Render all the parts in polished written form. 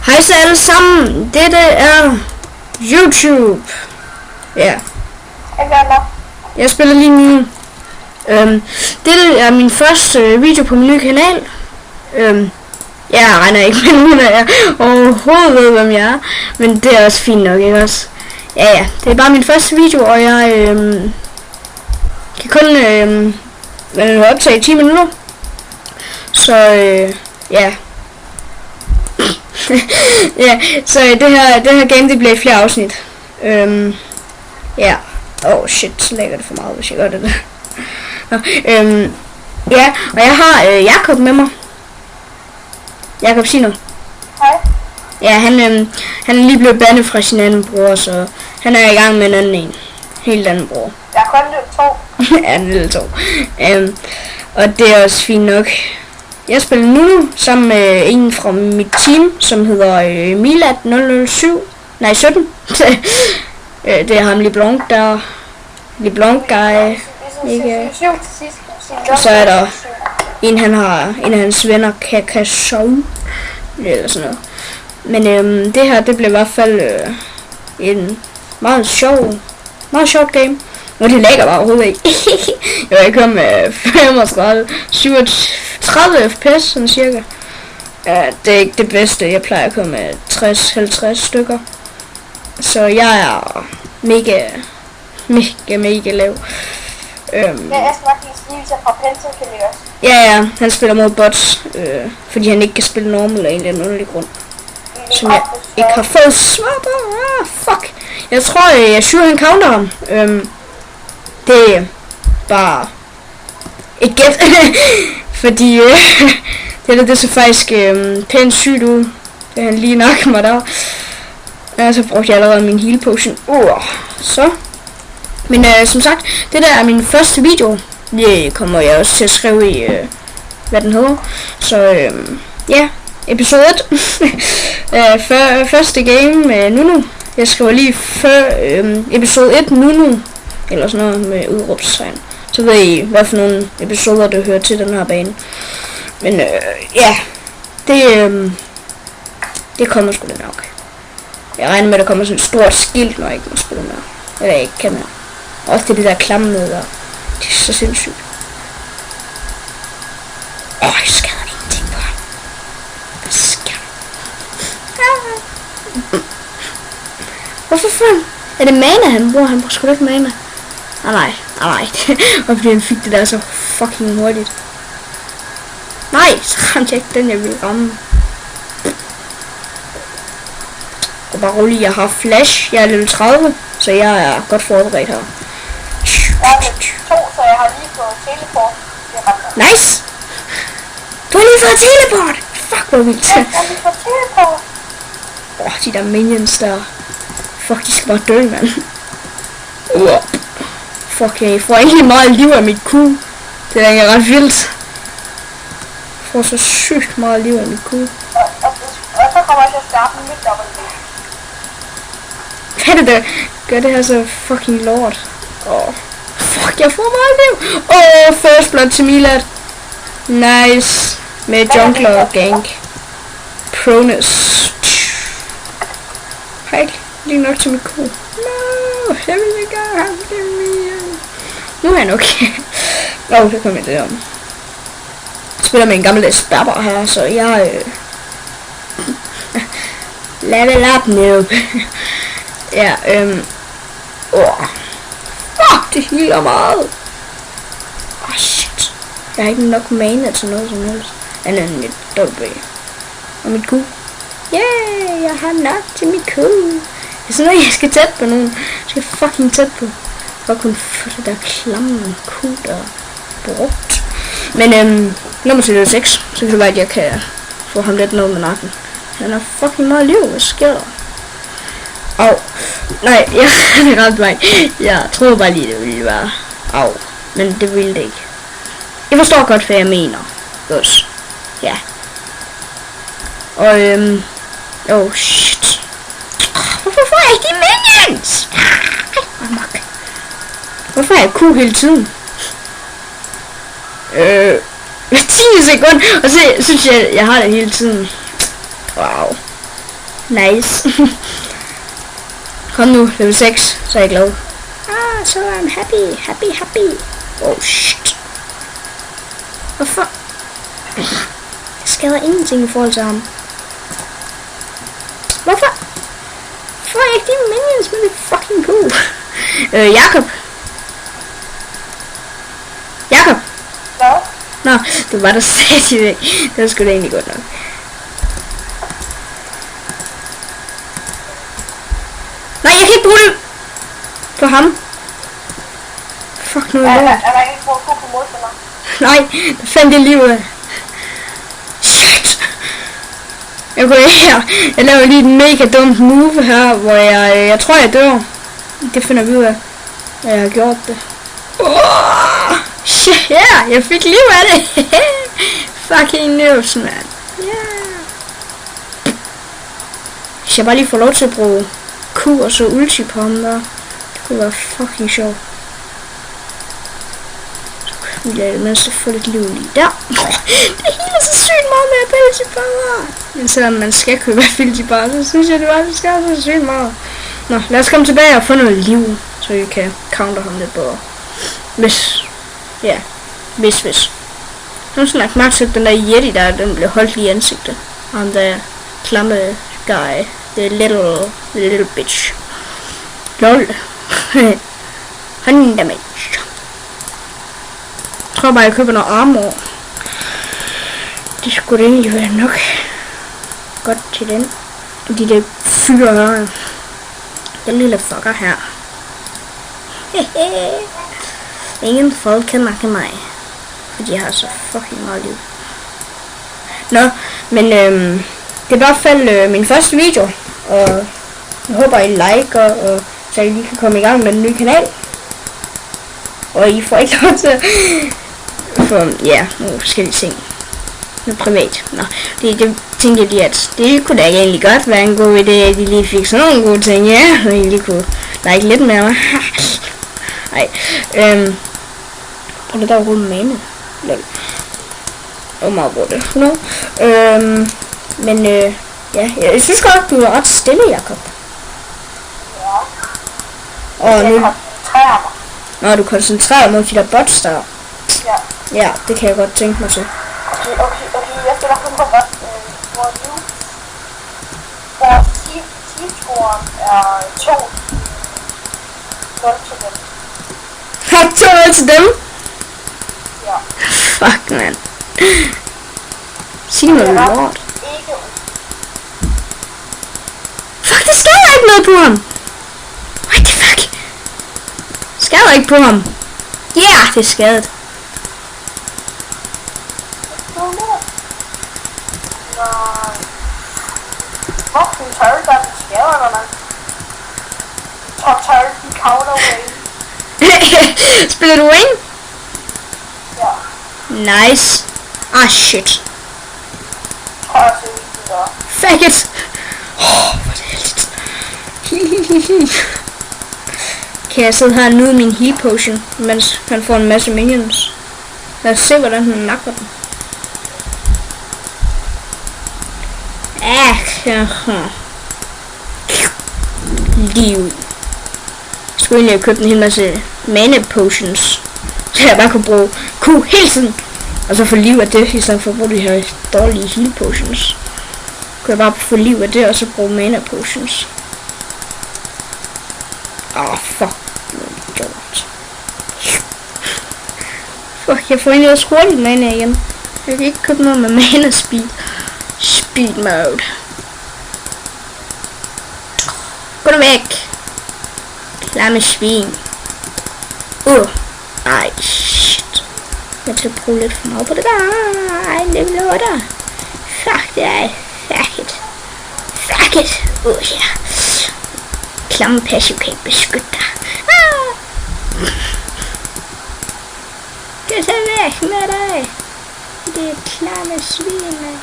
Hej så alle sammen, dette er YouTube. Ja. Jeg spiller lige nu. Dette er min første video på min nye kanal. Jeg regner ikke med nogen af jer overhovedet ved, hvem jeg er. Men det er også fint nok, ikke også? Ja, det er bare min første video, og jeg kan kun optage 10 minutter. Så ja. Ja, så det her game, det bliver i flere afsnit. Ja. Shit, så lægger det for meget, hvis jeg gør det der. Ja, og jeg har Jakob med mig. Jakob, sig noget. Hej. Ja, han er lige blevet bandet fra sin anden bror, så han er i gang med en anden en. Helt anden bror. Jeg er kun lidt 2. Ja, en lille 2. Og det er også fint nok. Jeg spiller nu sammen med en fra mit team, som hedder Milad 007. Nej, 17. Det er ham LeBlanc der. LeBlanc guy. Ikke? Så er der en af hans venner, Kakasov. Eller sådan noget. Men det her, det blev i hvert fald en meget sjovt game. Og det lægger bare overhovedet ikke. Jeg kom med 37 fps sådan cirka. Det er ikke det bedste. Jeg plejer at komme med 60-50 stykker. Så jeg er mega lav. Det er Asmarkens livelse fra Pentakalios. Ja, han spiller mod bots, fordi han ikke kan spille normal af en eller anden underlig grund. Som jeg ikke har fået svar på. Fuck. Jeg tror, jeg han counter ham. Det er bare et gæt. Fordi det så faktisk pænt sygt ud. Det han lige nok mig der. Så brugte jeg allerede min heal potion. Så. Men som sagt, det der er min første video. Det kommer jeg også til at skrive i, hvad den hedder. Så ja, episode 1. Første game med Nunu. Jeg skriver lige før episode 1 Nunu. Eller sådan noget med udråbstegn. Så ved I, hvad for nogle episoder, der hører til den her bane. Men ja, det kommer sgu da nok. Jeg regner med, at der kommer sådan et stort skilt, når jeg ikke må spille mere. Eller jeg ikke kan mere. Også det der klamme med der. Det er så sindssygt. Jeg skader ingenting på ham. Hvad sker der? Hvorfor fanden? Er det mana, han bruger? Han bruger sgu da ikke mana. Nej. Og fordi han fik det der så fucking hurtigt. Nej, så ramte jeg ikke den, jeg ville ramme. Og bare rolig, jeg har flash. Jeg er level 30, så jeg er godt forberedt her. Jeg er level 2, så jeg har lige fået teleport. Nice! Du har lige fået teleport! Fuck, hvor vildt. Jeg har lige fået teleport. De der minions der. Fuck, de skal bare dø, mand. Fuck, jeg får egentlig meget liv af mit Q. Det er egentlig ret vildt. Jeg får så sygt meget liv af mit Q. Og så kommer jeg til at starte med mit dobbelt. Hvad er det der? Gør det her så fucking lort. Fuck, jeg får meget liv. First blood til Milad. Nice. Med jungler og gank. Pronus. Hej, lige nok til mit Q. No, jeg vil ikke have ham til mere. Nu er han okay. Så kom jeg det om. Jeg spiller med en gammel spærber her, så jeg level up noob. Ja, fuck, det healer meget. Shit. Jeg har ikke nok mana til noget som helst. Andet end mit W. Og mit Q. Yeah, jeg har nok til mit Q. Det er sådan noget, jeg skal tæt på nogen. Jeg skal fucking tæt på. For at kunne få det der klamme Q, der brugt. Men nummer til level 6. Så kan det være, at jeg kan få ham lidt ned med nakken. Han har fucking meget liv. Hvad sker der? Nej, jeg ramte mig. Jeg troede bare lige, det ville være men det ville det ikke. Jeg forstår godt, hvad jeg mener. Også. Ja. Og shit. Hvorfor får jeg ikke de minions? Hvorfor er jeg Q hele tiden? 10 sekunder, og så synes jeg har det hele tiden. Wow. Nice. Kom nu, level 6, så er jeg glad. So I'm happy. Oh shit. Hvorfor? Jeg skader ingenting i forhold til ham. Hvorfor? Får jeg ikke de minions med det fucking cool? Jakob. Hvad? Nå, det var der sagde væk. Det var sgu da egentlig godt nok. Nej, jeg kan ikke bruge det på ham. Fuck nu. Er der ikke brug på modstander? Nej, der fandt det lige ud af. Shit. Jeg går her. Jeg laver lige et mega dumt move her, hvor jeg tror jeg dør. Det finder vi ud af. Jeg har gjort det. Shit, yeah, jeg fik liv af det. Fucking nerves, man. Yeah. Hvis jeg bare lige får lov til at bruge Q og så ulti på ham der. Det kunne være fucking sjovt. Så vil jeg i det mindste få lidt liv lige der. Det healer så sygt meget med ability power. Men selvom man skal købe ability power, så synes jeg det var, det skal så sygt meget. Nå, lad os komme tilbage og få noget liv, så vi kan counter ham lidt bedre. Hvis. Ja, hvis. Nu snakker Max den der Yeti der, den blev holdt lige i ansigtet. Ham der klamme guy. The little bitch. Lol. Han damage. Jeg tror bare jeg køber noget armor. Det skulle egentlig være nok godt til den. De der fyre her. Den lille fucker her. Ingen folk kan nakke mig. Fordi jeg har så fucking meget liv. Nå, men det er i hvert fald min første video. Og jeg håber I liker, og så I lige kan komme i gang med den nye kanal. Og I får ikke lov til for, ja, nogle forskellige ting. Noget privat. Nå, det tænkte jeg lige, at det kunne da egentlig godt være en god idé, at de lige fik sådan nogle gode ting, ja. Og I lige kunne like lidt mere. Nej, og det der overhovedet mane. Lol. Og meget bruger det. No. Men ja, jeg synes godt, du er ret stille, Jakob. Ja. Og nu... Nå, du koncentrerer mod de der bots der. Ja. Ja, det kan jeg godt tænke mig til. Okay, jeg skal nok finde på godt, hvor nu. Der team-scoren er 2. 0 til dem. Har 2 til dem? Ja. Fuck, man. Sig noget lort. Fuck, det skal jeg ikke noget på ham. What the fuck? Skal jeg ikke på ham? Ja, yeah, det er skadet. Nej. Fuck, den tørre, der er den skader, eller hvad? Top tørre, den counter Wayne. Spiller du Wayne? Ja. Nice. Ah, shit. Tror jeg se, det der. Fuck it. Hvor er det heldigt. Kan jeg sidde her og nyde min heal potion, mens han får en masse minions. Lad os se, hvordan han nakker den. Liv. Jeg skulle egentlig have købt en hel masse mana potions, så jeg bare kunne bruge Q hele tiden. Og så få liv af det, i stedet for at bruge de her dårlige heal potions. Kunne jeg bare få liv af det, og så bruge mana potions. Fuck. Fuck, jeg får egentlig også hurtigt mana igen. Jeg kan ikke købe noget med mana speed. Speed mode. Gå nu væk. Klamme svin. Ej, shit. Jeg skal bruge lidt for meget på det der. Ej, level 8. Fuck det er. Fuck it. Fuck it. Ja. Klamme passive kan ikke beskytte dig. Gå så væk med dig. Det er klamme svin.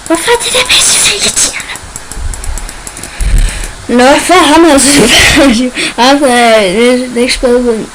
Hvorfor er det der passive så irriterende? Nå, for ham altså. Det er ikke spillet